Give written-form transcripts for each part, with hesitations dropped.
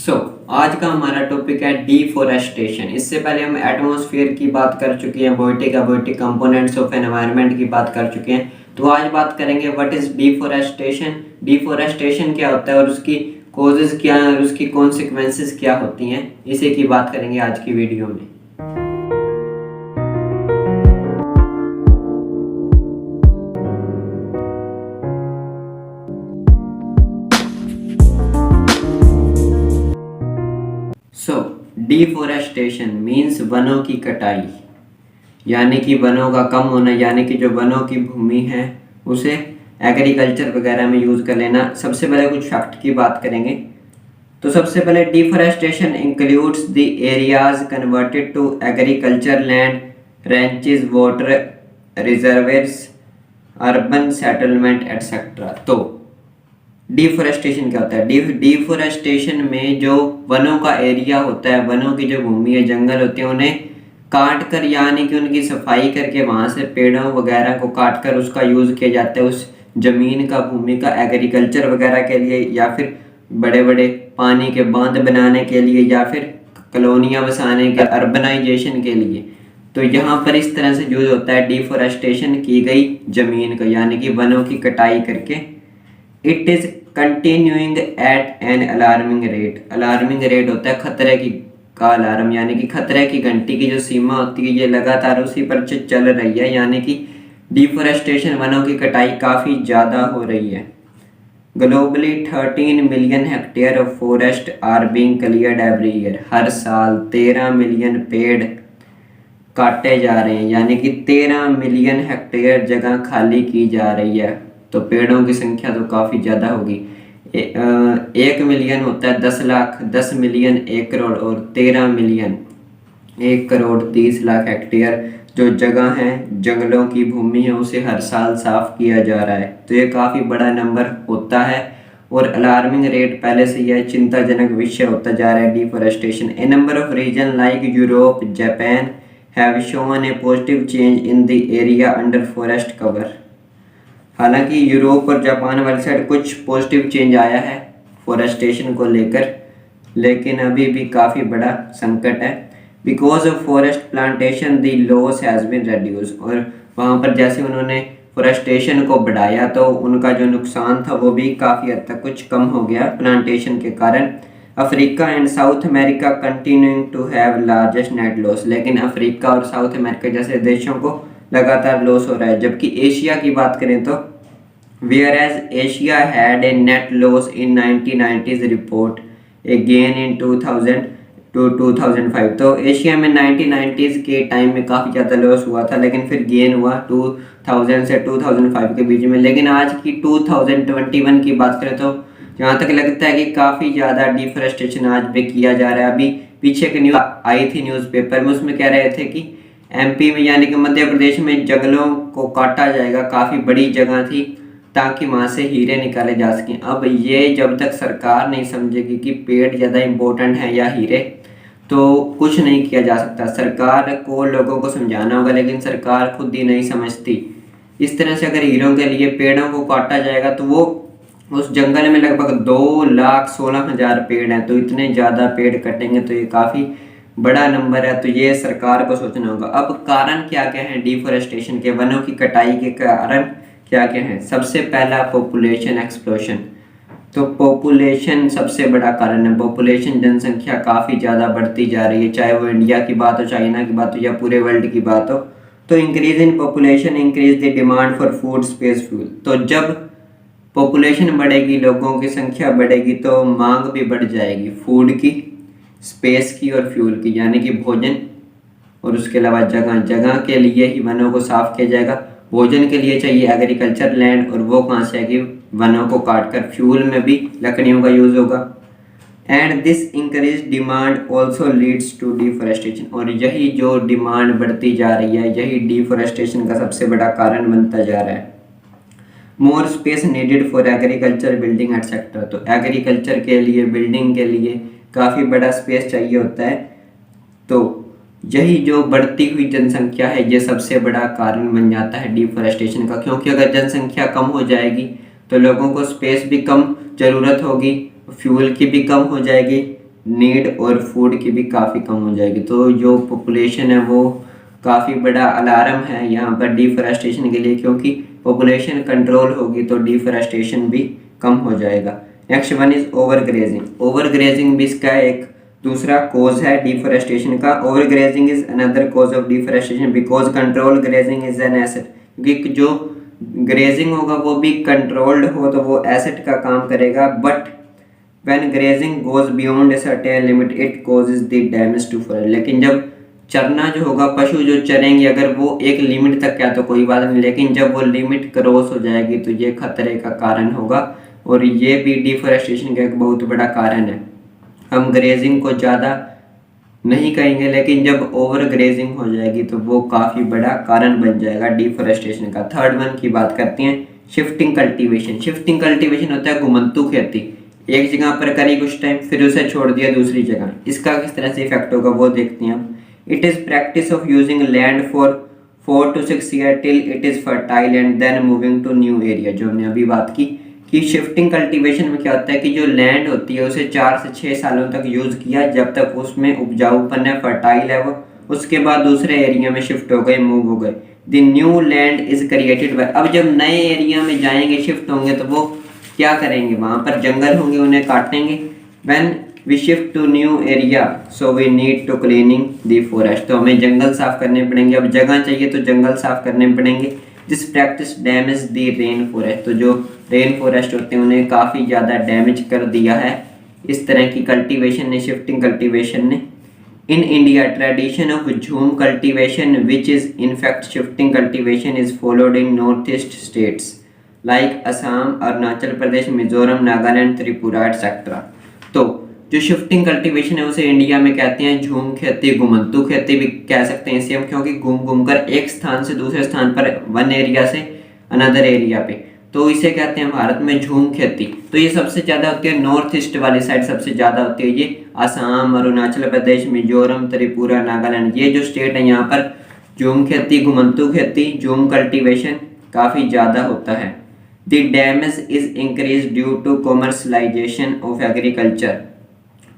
सो आज का हमारा टॉपिक है डिफोरेस्टेशन। इससे पहले हम एटमॉस्फेयर की बात कर चुके हैं, बायोटिक कंपोनेंट्स ऑफ एनवायरनमेंट की बात कर चुके हैं। तो आज बात करेंगे व्हाट इज डिफोरेस्टेशन, डिफोरेस्टेशन क्या होता है और उसकी कॉजेज क्या है और उसकी कॉन्सिक्वेंसेस क्या होती हैं, इसी की बात करेंगे आज की वीडियो में। सो डिफोरेस्टेशन मीन्स वनों की कटाई, यानी कि वनों का कम होना, यानी कि जो वनों की भूमि है उसे एग्रीकल्चर वगैरह में यूज़ कर लेना। सबसे पहले कुछ फैक्ट की बात करेंगे। तो सबसे पहले deforestation includes the areas converted to agriculture land, ranches, water reservoirs, urban settlement etcetera. तो डिफोरेस्टेशन क्या होता है? डिफोरेस्टेशन में जो वनों का एरिया होता है, वनों की जो भूमि है, जंगल होते हैं, उन्हें काट कर यानी कि उनकी सफाई करके वहाँ से पेड़ों वगैरह को काट कर उसका यूज़ किया जाता है उस ज़मीन का, भूमि का एग्रीकल्चर वगैरह के लिए, या फिर बड़े बड़े पानी के बांध बनाने के लिए, या फिर कॉलोनियाँ बसाने के, अर्बनाइजेशन के लिए। तो यहाँ पर इस तरह से यूज होता है डिफोरेस्टेशन की गई ज़मीन का, यानी कि वनों की कटाई करके। It is continuing at an alarming rate. Alarming rate होता है खतरे की का अलार्म, यानी कि खतरे की घंटी की जो सीमा होती है ये लगातार उसी पर चल रही है, यानी कि डिफोरेस्टेशन, वनों की कटाई काफ़ी ज़्यादा हो रही है। Globally 13 million hectare of forest are being cleared every year. हर साल 13 मिलियन पेड़ काटे जा रहे हैं, यानी कि 13 मिलियन हेक्टेयर जगह खाली की जा रही है। तो पेड़ों की संख्या तो काफ़ी ज़्यादा होगी। 1 मिलियन होता है 10 लाख, 10 मिलियन 1 करोड़, और 13 मिलियन 1 करोड़ 30 लाख हेक्टेयर जो जगह है, जंगलों की भूमि है, उसे हर साल साफ किया जा रहा है। तो ये काफ़ी बड़ा नंबर होता है और अलार्मिंग रेट पहले से यह चिंताजनक विषय होता जा रहा है deforestation. A number of region like Europe, Japan have shown a positive change in the area under forest cover. हालांकि यूरोप और जापान वाली साइड कुछ पॉजिटिव चेंज आया है फॉरेस्टेशन को लेकर, लेकिन अभी भी काफ़ी बड़ा संकट है। Because of forest plantation the loss has been reduce. और वहाँ पर जैसे उन्होंने फॉरेस्टेशन को बढ़ाया तो उनका जो नुकसान था वो भी काफ़ी हद तक कुछ कम हो गया प्लांटेशन के कारण। Africa and South America continuing to have largest net loss. लेकिन अफ्रीका और साउथ अमेरिका जैसे देशों को लगातार लॉस हो रहा है। जबकि एशिया की बात करें तो whereas Asia had a net loss in 1990s report a gain in 2000 to 2005। तो एशिया में 1990s के टाइम में काफ़ी ज़्यादा लॉस हुआ था, लेकिन फिर गेन हुआ 2000 से 2005 के बीच में। लेकिन आज की 2021 की बात करें तो जहाँ तक लगता है कि काफ़ी ज़्यादा डिफोरेस्टेशन आज भी किया जा रहा है। अभी पीछे की न्यूज़ आई थी न्यूज़पेपर में, उसमें कह रहे थे कि एमपी में यानी कि मध्य प्रदेश में जंगलों को काटा जाएगा, काफ़ी बड़ी जगह थी ताकि वहाँ से हीरे निकाले जा सकें। अब ये जब तक सरकार नहीं समझेगी कि पेड़ ज़्यादा इम्पोर्टेंट है या हीरे, तो कुछ नहीं किया जा सकता। सरकार को लोगों को समझाना होगा, लेकिन सरकार खुद ही नहीं समझती। इस तरह से अगर हीरों के लिए पेड़ों को काटा जाएगा तो वो उस जंगल में लगभग 2,16,000 पेड़ हैं। तो इतने ज़्यादा पेड़ कटेंगे तो ये काफ़ी बड़ा नंबर है। तो ये सरकार को सोचना होगा। अब कारण क्या क्या है डिफोरेस्टेशन के, वनों की कटाई के कारण क्या क्या है? सबसे पहला पॉपुलेशन एक्सप्लोशन। तो पॉपुलेशन सबसे बड़ा कारण है। पॉपुलेशन, जनसंख्या काफ़ी ज़्यादा बढ़ती जा रही है, चाहे वो इंडिया की बात हो, चाइना की बात हो, या पूरे वर्ल्ड की बात हो। तो increase in population increase the demand for food, space, fuel. तो जब पॉपुलेशन बढ़ेगी, लोगों की संख्या बढ़ेगी, तो मांग भी बढ़ जाएगी फूड की, स्पेस की और फ्यूल की, यानी कि भोजन। और उसके अलावा जगह के लिए ही वनों को साफ किया जाएगा। भोजन के लिए चाहिए एग्रीकल्चर लैंड, और वो कहाँ से आएगी? वनों को काटकर। फ्यूल में भी लकड़ियों का यूज होगा। And this increase demand also leads to deforestation. और यही जो डिमांड बढ़ती जा रही है, यही डिफोरेस्टेशन का सबसे बड़ा कारण बनता जा रहा है। More space needed for agriculture, building etcetera. तो एग्रीकल्चर के लिए, बिल्डिंग के लिए काफ़ी बड़ा स्पेस चाहिए होता है। तो यही जो बढ़ती हुई जनसंख्या है, ये सबसे बड़ा कारण बन जाता है डिफोरेस्टेशन का। क्योंकि अगर जनसंख्या कम हो जाएगी तो लोगों को स्पेस भी कम ज़रूरत होगी, फ्यूल की भी कम हो जाएगी, नीड और फूड की भी काफ़ी कम हो जाएगी। तो जो पॉपुलेशन है वो काफ़ी बड़ा अलार्म है यहाँ पर डिफॉरेस्टेशन के लिए, क्योंकि पॉपुलेशन कंट्रोल होगी तो डिफॉरेस्टेशन भी कम हो जाएगा। Next one is overgrazing. Overgrazing भी इसका एक दूसरा कोज है डिफॉरेस्टेशन का। Overgrazing is another cause of deforestation because control grazing is an asset. क्योंकि जो ग्रेजिंग होगा वो भी कंट्रोल्ड हो तो वो एसेट का काम करेगा, but when grazing goes beyond a certain limit it causes the damage to forest. लेकिन जब चरना जो होगा, पशु जो चरेंगे, अगर वो एक लिमिट तक क्या तो कोई बात नहीं, लेकिन जब वो लिमिट क्रॉस हो जाएगी तो ये खतरे का कारण होगा और ये भी डिफॉरेस्टेशन का एक बहुत बड़ा कारण है। हम ग्रेजिंग को ज़्यादा नहीं कहेंगे, लेकिन जब ओवर ग्रेजिंग हो जाएगी तो वो काफ़ी बड़ा कारण बन जाएगा डिफॉरेस्टेशन का। थर्ड वन की बात करते हैं, शिफ्टिंग कल्टीवेशन। शिफ्टिंग कल्टीवेशन होता है घुमंतु खेती। एक जगह पर करी कुछ टाइम, फिर उसे छोड़ दिया दूसरी जगह। इसका किस तरह से इफेक्ट होगा वो देखते हैं हम। It is practice of using land for 4 to 6 years till it is fertile and then moving to new area. जो हमने अभी बात की कि शिफ्टिंग कल्टीवेशन में क्या होता है कि जो लैंड होती है उसे 4 से 6 सालों तक यूज़ किया, जब तक उसमें उपजाऊपन है, फर्टाइल है वो, उसके बाद दूसरे एरिया में शिफ्ट हो गए, मूव हो गए। The new land is created by. अब जब नए एरिया में जाएंगे, शिफ्ट होंगे, तो वो क्या करेंगे, वहाँ पर जंगल होंगे, उन्हें काटेंगे। When we shift to new area so we need to cleaning the forest. तो हमें जंगल साफ करने पड़ेंगे। अब जगह चाहिए तो जंगल साफ करने पड़ेंगे। This practice damage the rain forest. तो जो रेन फॉरेस्ट होते हैं उन्हें काफ़ी ज़्यादा डैमेज कर दिया है इस तरह की कल्टीवेशन ने, शिफ्टिंग कल्टीवेशन ने। इन इंडिया ट्रेडिशन ऑफ झूम cultivation which is in fact shifting cultivation is followed in north east states like Assam, Arunachal Pradesh, Mizoram, Nagaland, Tripura etcetera. तो जो शिफ्टिंग कल्टीवेशन है उसे इंडिया में कहते हैं झूम खेती, घुमंतु खेती भी कह सकते हैं इसे हम, क्योंकि घूम घूम कर एक स्थान से दूसरे स्थान पर, वन एरिया से अनदर एरिया पे, तो इसे कहते हैं भारत में झूम खेती। तो ये सबसे ज़्यादा होती है नॉर्थ ईस्ट वाली साइड, सबसे ज़्यादा होती है ये असम, अरुणाचल प्रदेश, मिजोरम, त्रिपुरा, नागालैंड, ये जो स्टेट है यहाँ पर झूम खेती, घुमंतु खेती, झूम कल्टीवेशन काफ़ी ज़्यादा होता है। The damage is increase due to commercialisation of agriculture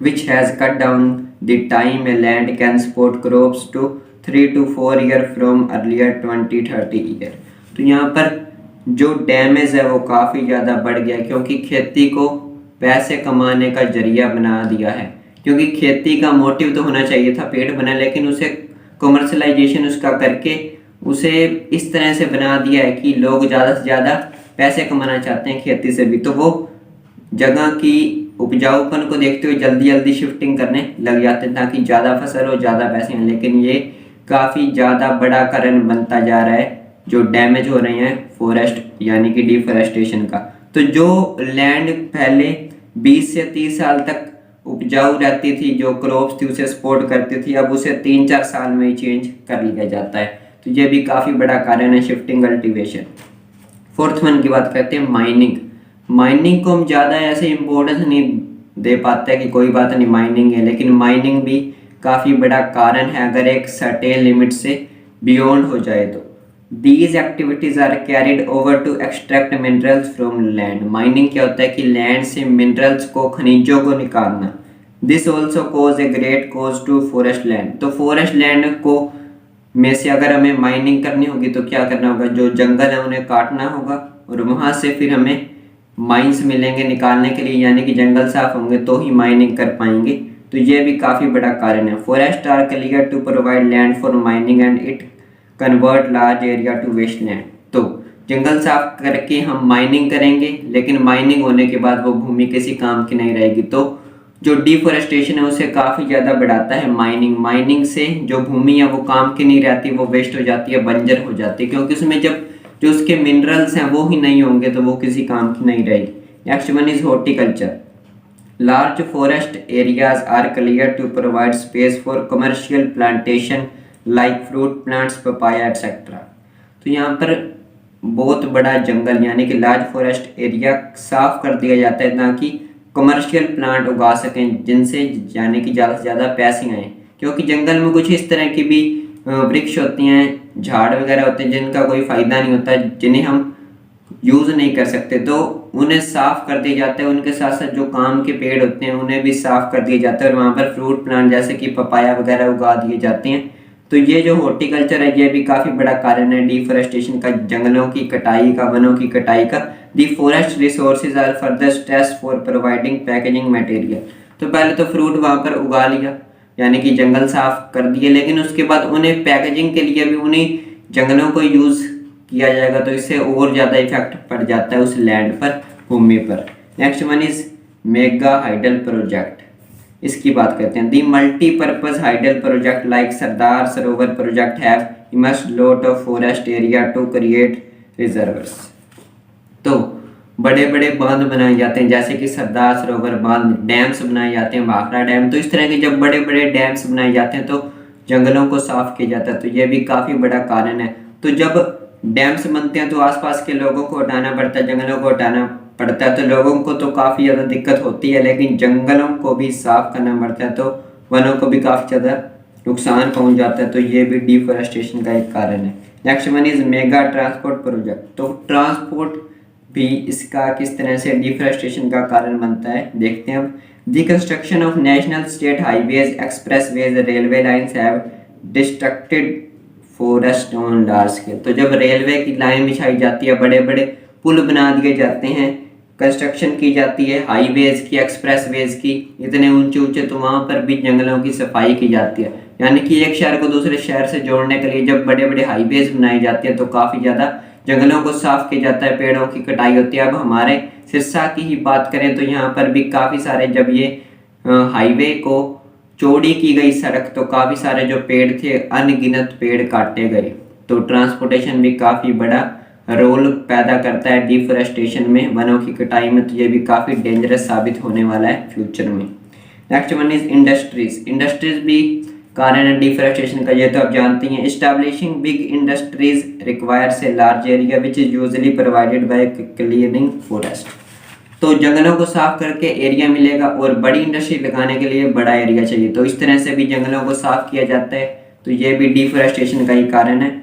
which has cut down the time a land can support crops to 3 to 4 year from earlier 20-30 year। तो यहाँ पर जो डैमेज है वो काफ़ी ज़्यादा बढ़ गया, क्योंकि खेती को पैसे कमाने का जरिया बना दिया है। क्योंकि खेती का मोटिव तो होना चाहिए था पेट बना, लेकिन उसे कमर्शलाइजेशन उसका करके उसे इस तरह से बना दिया है कि लोग ज़्यादा से ज़्यादा पैसे कमाना चाहते हैं खेती से भी, तो वो जगह की उपजाऊपन को देखते हुए जल्दी जल्दी शिफ्टिंग करने लग जाते हैं ताकि ज़्यादा फसल हो, ज़्यादा पैसे हैं। लेकिन ये काफ़ी ज़्यादा बड़ा कारण बनता जा रहा है जो डैमेज हो रहे हैं फॉरेस्ट यानी कि डिफॉरेस्टेशन का। तो जो लैंड पहले 20 से 30 साल तक उपजाऊ रहती थी, जो क्रॉप्स थी उसे सपोर्ट करती थी, अब उसे 3-4 साल में ही चेंज कर लिया जाता है। तो ये भी काफ़ी बड़ा कारण है शिफ्टिंग कल्टीवेशन। फोर्थ वन की बात करते हैं माइनिंग। माइनिंग को हम ज़्यादा ऐसे इम्पोर्टेंस नहीं दे पाते कि कोई बात नहीं माइनिंग है, लेकिन माइनिंग भी काफ़ी बड़ा कारण है अगर एक सर्टेन लिमिट से बियॉन्ड हो जाए तो। These activities are carried over to extract minerals from land. Mining क्या होता है कि लैंड से मिनरल्स को, खनिजों को निकालना। This also cause a great cause to forest land. तो फॉरेस्ट लैंड को में से अगर हमें माइनिंग करनी होगी तो क्या करना होगा, जो जंगल है उन्हें काटना होगा और वहाँ से फिर हमें माइंस मिलेंगे निकालने के लिए, यानी कि जंगल साफ होंगे तो ही माइनिंग कर पाएंगे। तो ये भी काफ़ी बड़ा कारण है। Forest are clear to provide land for mining and it convert large area to wasteland. तो जंगल साफ करके हम माइनिंग करेंगे, लेकिन माइनिंग होने के बाद वो भूमि किसी काम की नहीं रहेगी। तो जो डिफॉरेस्टेशन है उसे काफ़ी ज़्यादा बढ़ाता है माइनिंग। माइनिंग से जो भूमि है वो काम की नहीं रहती, वो वेस्ट हो जाती है, बंजर हो जाती है, क्योंकि उसमें जब जो उसके मिनरल्स हैं वो ही नहीं होंगे तो वो किसी काम की नहीं रहेगी। Next one is horticulture. Large forest areas are clear to provide space for commercial plantation like fruit plants, papaya etcetera. तो यहाँ पर बहुत बड़ा जंगल यानी कि लार्ज फॉरेस्ट एरिया साफ कर दिया जाता है ताकि कमर्शियल प्लांट उगा सकें, जिनसे यानी कि ज़्यादा से ज़्यादा पैसे आएँ। क्योंकि जंगल में कुछ इस तरह की भी वृक्ष होती हैं, झाड़ वगैरह होते हैं जिनका कोई फ़ायदा नहीं होता, जिन्हें हम यूज़ नहीं कर सकते तो उन्हें साफ़ कर दिया जाता है। उनके साथ साथ जो काम के पेड़ होते हैं उन्हें भी साफ़ कर दिया जाता है और वहाँ पर फ्रूट प्लांट जैसे कि पपाया वगैरह उगा दिए जाते हैं। तो ये जो हॉर्टिकल्चर है ये भी काफ़ी बड़ा कारण है डिफोरेस्टेशन का, जंगलों की कटाई का, वनों की कटाई का। The forest resources are further stress for providing packaging material. तो पहले तो फ्रूट वहाँ पर उगा लिया, यानी कि जंगल साफ कर दिए, लेकिन उसके बाद उन्हें पैकेजिंग के लिए भी उन्हीं जंगलों को यूज़ किया जाएगा, तो इससे और ज़्यादा इफेक्ट पड़ जाता है उस लैंड पर, भूमि पर। Next one is mega hydel project, इसकी बात करते हैं। The multipurpose hydel project like Sardar Sarovar project have immersed lot of forest area to create reservoirs. तो बड़े बड़े बांध बनाए जाते हैं, जैसे कि सरदार सरोवर बांध, डैम्स बनाए जाते हैं, भाखड़ा डैम। तो इस तरह के जब बड़े बड़े डैम्स बनाए जाते हैं तो जंगलों को साफ किया जाता है, तो यह भी काफ़ी बड़ा कारण है। तो जब डैम्स बनते हैं तो आसपास के लोगों को हटाना पड़ता है, जंगलों को हटाना पड़ता है, तो लोगों को तो काफ़ी ज़्यादा दिक्कत होती है, लेकिन जंगलों को भी साफ करना पड़ता है, तो वनों को भी काफ़ी ज़्यादा नुकसान पहुंच जाता है। तो ये भी डिफॉरेस्टेशन का एक कारण है। Next one is mega transport project. तो ट्रांसपोर्ट भी इसका किस तरह से डिफॉरेस्टेशन का कारण बनता है, देखते हैं अब। The construction of national state highways, expressways, railway lines have distracted forest on large scale. तो जब रेलवे की लाइन बिछाई जाती है, बड़े बड़े पुल बना दिए जाते हैं, कंस्ट्रक्शन की जाती है हाईवेज की, एक्सप्रेसवेज की, इतने ऊंचे ऊंचे, तो वहाँ पर भी जंगलों की सफाई की जाती है। यानी कि एक शहर को दूसरे शहर से जोड़ने के लिए जब बड़े बड़े हाईवेज बनाई जाती है तो काफ़ी ज़्यादा जंगलों को साफ किया जाता है, पेड़ों की कटाई होती है। अब हमारे सिरसा की ही बात करें तो यहाँ पर भी काफ़ी सारे, जब ये हाईवे को चौड़ी की गई सड़क, तो काफ़ी सारे जो पेड़ थे, अनगिनत पेड़ काटे गए। तो ट्रांसपोर्टेशन भी काफ़ी बड़ा रोल पैदा करता है डिफोरेस्टेशन में, वनों की कटाई में। तो ये भी काफ़ी डेंजरस साबित होने वाला है फ्यूचर में। Next one is industries. Industries भी कारण है डिफोरेस्टेशन का, ये तो आप जानते हैं। Establishing big industries requires a large area which is usually provided by clearing forest. तो जंगलों को साफ करके एरिया मिलेगा और बड़ी इंडस्ट्री लगाने के लिए बड़ा एरिया चाहिए, तो इस तरह से भी जंगलों को साफ किया जाता है। तो ये भी डिफोरेस्टेशन का ही कारण है।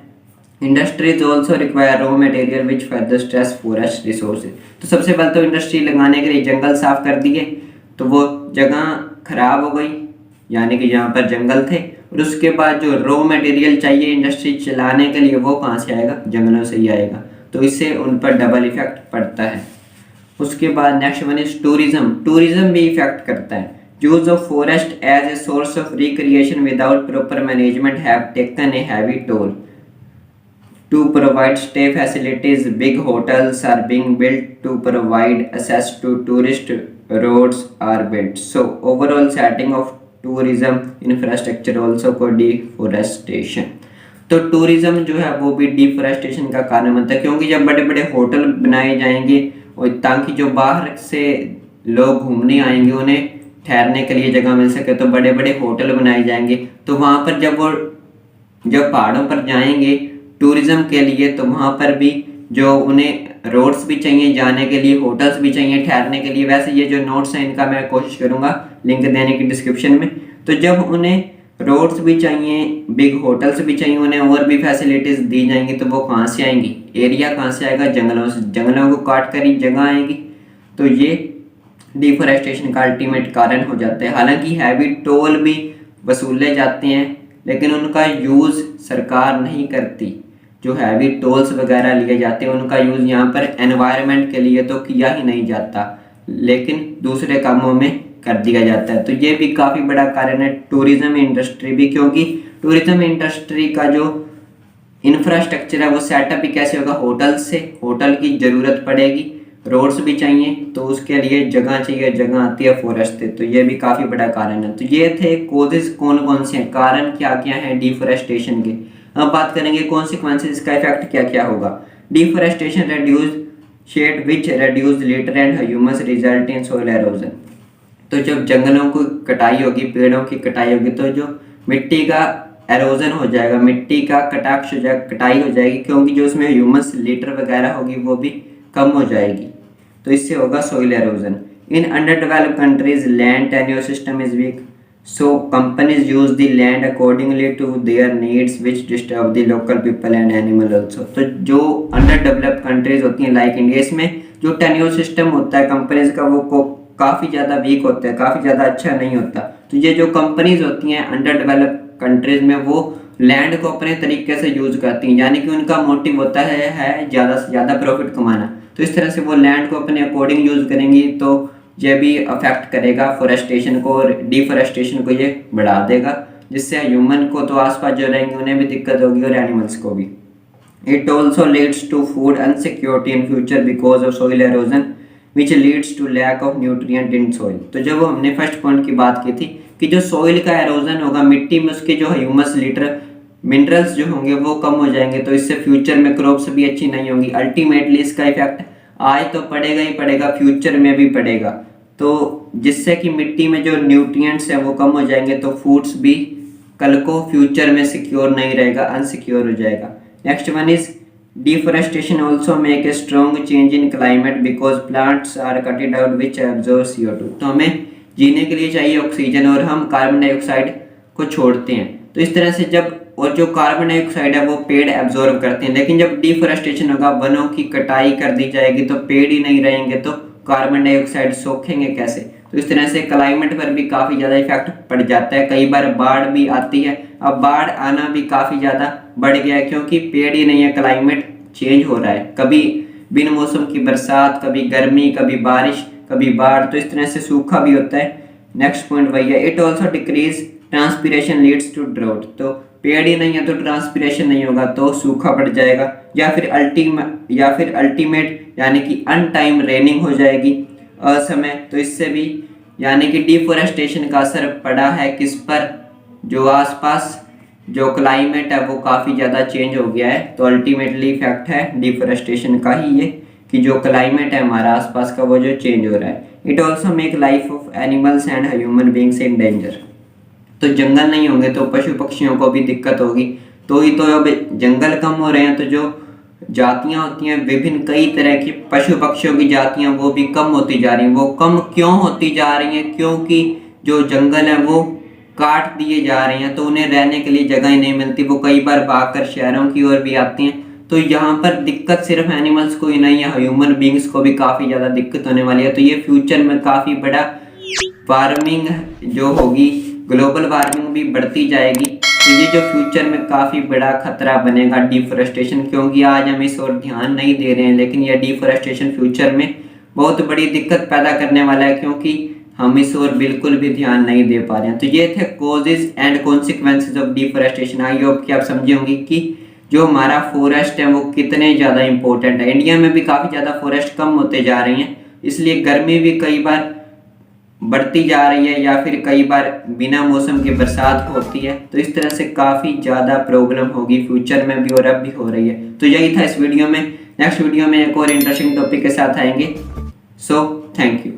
Industries also require raw material which further stress forest resources. तो सबसे पहले तो इंडस्ट्री लगाने के लिए जंगल साफ कर दिए, तो वो जगह खराब हो गई, यानी कि यहाँ पर जंगल थे, और उसके बाद जो रॉ मटेरियल चाहिए इंडस्ट्री चलाने के लिए वो कहाँ से आएगा, जंगलों से ही आएगा। तो इससे उन पर डबल इफेक्ट पड़ता है। उसके बाद next one is tourism. Tourism भी इफेक्ट करता है। Use of forest as a source of recreation without proper management have taken a heavy toll. To provide stay facilities, big hotels are being built to provide access to tourist, roads are built. So overall setting of tourism infrastructure also को deforestation। तो tourism जो है वो भी deforestation का कारण बनता है, क्योंकि जब बड़े बड़े होटल बनाए जाएंगे और ताकि जो बाहर से लोग घूमने आएंगे उन्हें ठहरने के लिए जगह मिल सके, तो बड़े बड़े होटल बनाए जाएंगे। तो वहाँ पर जब पहाड़ों पर जाएंगे टूरिज्म के लिए, तो वहाँ पर भी जो उन्हें रोड्स भी चाहिए जाने के लिए, होटल्स भी चाहिए ठहरने के लिए। वैसे ये जो नोट्स हैं इनका मैं कोशिश करूँगा लिंक देने की डिस्क्रिप्शन में। तो जब उन्हें रोड्स भी चाहिए, बिग होटल्स भी चाहिए, उन्हें और भी फैसिलिटीज़ दी जाएंगी, तो वो कहाँ से आएंगी, एरिया कहाँ से आएगा, जंगलों से। जंगलों को काट कर ही जगह आएगी। तो ये डिफोरेस्टेशन का अल्टीमेट कारण हो जाता है। हालांकि हैवी टोल भी वसूले जाते हैं, लेकिन उनका यूज़ सरकार नहीं करती। जो हैवी टोल्स वगैरह लिए जाते हैं उनका यूज़ यहाँ पर एनवायरनमेंट के लिए तो किया ही नहीं जाता, लेकिन दूसरे कामों में कर दिया जाता है। तो ये भी काफ़ी बड़ा कारण है टूरिज्म इंडस्ट्री भी, क्योंकि टूरिज्म इंडस्ट्री का जो इंफ्रास्ट्रक्चर है वो सेटअप भी कैसे होगा, होटल से। होटल की ज़रूरत पड़ेगी, रोड्स भी चाहिए, तो उसके लिए जगह चाहिए, जगह आती है फॉरेस्ट से। तो ये भी काफ़ी बड़ा कारण है। तो ये थे कोजेस कौन कौन से हैं, कारण क्या क्या हैं डिफोरेस्टेशन के। अब बात करेंगे कॉन्सिक्वेंसेस, इसका इफेक्ट क्या क्या होगा। Deforestation reduce shade which reduce litter and humus result in soil erosion. तो जब जंगलों की कटाई होगी, पेड़ों की कटाई होगी, तो जो मिट्टी का एरोजन हो जाएगा, मिट्टी का कटाक्ष हो जाएगा, कटाई हो जाएगी, क्योंकि जो उसमें ह्यूमस लिटर वगैरह होगी वो भी कम हो जाएगी। तो इससे होगा soil halogen. In under developed countries land tenure system is weak. So companies use the land accordingly to their needs which disturb the local people and animal also। तो जो अंडर डेवलप्ड कंट्रीज होती हैं like India, इसमें जो tenure system होता है companies का वो काफ़ी ज़्यादा वीक होता है, काफ़ी ज़्यादा अच्छा नहीं होता। तो ये जो कंपनीज होती हैं अंडर डेवलप्ड कंट्रीज में वो लैंड को अपने तरीके से यूज करती हैं, यानी कि उनका मोटिव होता है ज़्यादा से ज़्यादा प्रॉफिट कमाना। तो इस तरह से वो लैंड को अपने अकॉर्डिंग यूज करेंगी तो ये भी अफेक्ट करेगा फॉरेस्टेशन को और डिफॉरेस्टेशन को ये बढ़ा देगा, जिससे ह्यूमन को तो आसपास जो रहेंगे उन्हें भी दिक्कत होगी और एनिमल्स को भी। It also leads to food unsecurity in future because of soil erosion which leads to lack of nutrient in soil. तो जब हमने फर्स्ट पॉइंट की बात की थी कि जो सोइल का एरोजन होगा, मिट्टी में उसके जो ह्यूमस लीटर मिनरल्स जो होंगे वो कम हो जाएंगे, तो इससे फ्यूचर में क्रॉप्स भी अच्छी नहीं होंगी। अल्टीमेटली इसका इफेक्ट आज तो पड़ेगा ही पड़ेगा, फ्यूचर में भी पड़ेगा। तो जिससे कि मिट्टी में जो न्यूट्रिएंट्स हैं वो कम हो जाएंगे, तो फूड्स भी कल को फ्यूचर में सिक्योर नहीं रहेगा, अनसिक्योर हो जाएगा। Next one is deforestation also make a strong change in climate because plants are cutted out which absorb CO2। तो हमें जीने के लिए चाहिए ऑक्सीजन और हम कार्बन डाइऑक्साइड को छोड़ते हैं। तो इस तरह से जब और जो कार्बन डाइऑक्साइड है वो पेड़ एब्जॉर्ब करते हैं, लेकिन जब डिफॉरेस्टेशन होगा, वनों की कटाई कर दी जाएगी तो पेड़ ही नहीं रहेंगे तो कार्बन डाइऑक्साइड सोखेंगे कैसे। तो इस तरह से क्लाइमेट पर भी काफ़ी ज़्यादा इफेक्ट पड़ जाता है। कई बार बाढ़ भी आती है, अब बाढ़ आना भी काफ़ी ज़्यादा बढ़ गया है क्योंकि पेड़ ही नहीं है, क्लाइमेट चेंज हो रहा है। कभी बिन मौसम की बरसात, कभी गर्मी, कभी बारिश, कभी बाढ़, तो इस तरह से सूखा भी होता है। नेक्स्ट पॉइंट वही है, it also decrease transpiration leads to drought. तो पेड़ ही नहीं है तो ट्रांसपीरेशन नहीं होगा तो सूखा पड़ जाएगा, या फिर अल्टीमेट यानी कि अनटाइम रेनिंग हो जाएगी असमय। तो इससे भी यानी कि डिफॉरेस्टेशन का असर पड़ा है किस पर, जो आसपास जो क्लाइमेट है वो काफ़ी ज़्यादा चेंज हो गया है। तो अल्टीमेटली इफेक्ट है डिफॉरेस्टेशन का ही ये कि जो क्लाइमेट है हमारा आसपास का वो जो चेंज हो रहा है। It also make life of animals and human beings in danger. तो जंगल नहीं होंगे तो पशु पक्षियों को भी दिक्कत होगी। तो ही तो अब जंगल कम हो रहे हैं, तो जो जातियां होती हैं विभिन्न कई तरह की पशु पक्षियों की जातियां वो भी कम होती जा रही हैं। वो कम क्यों होती जा रही हैं? क्योंकि जो जंगल है वो काट दिए जा रहे हैं, तो उन्हें रहने के लिए जगह ही नहीं मिलती। वो कई बार भागकर शहरों की ओर भी आती हैं। तो यहाँ पर दिक्कत सिर्फ एनिमल्स को ही नहीं है, ह्यूमन बींग्स को भी काफ़ी ज़्यादा दिक्कत होने वाली है। तो ये फ्यूचर में काफ़ी बड़ा वार्मिंग जो होगी, ग्लोबल वार्मिंग भी बढ़ती जाएगी। तो ये जो फ्यूचर में काफ़ी बड़ा खतरा बनेगा डिफॉरेस्टेशन, क्योंकि आज हम इस ओर ध्यान नहीं दे रहे हैं, लेकिन यह डिफॉरेस्टेशन फ्यूचर में बहुत बड़ी दिक्कत पैदा करने वाला है क्योंकि हम इस ओर बिल्कुल भी ध्यान नहीं दे पा रहे हैं। तो ये थे causes and consequences of deforestation. I hope कि आप समझे होंगे कि जो हमारा फॉरेस्ट है वो कितने ज़्यादा इंपॉर्टेंट है। इंडिया में भी काफ़ी ज़्यादा फॉरेस्ट कम होते जा रही हैं, इसलिए गर्मी भी कई बार बढ़ती जा रही है, या फिर कई बार बिना मौसम के बरसात होती है। तो इस तरह से काफ़ी ज़्यादा प्रॉब्लम होगी फ्यूचर में भी और अब भी हो रही है। तो यही था इस वीडियो में। नेक्स्ट वीडियो में एक और इंटरेस्टिंग टॉपिक के साथ आएंगे। So thank you.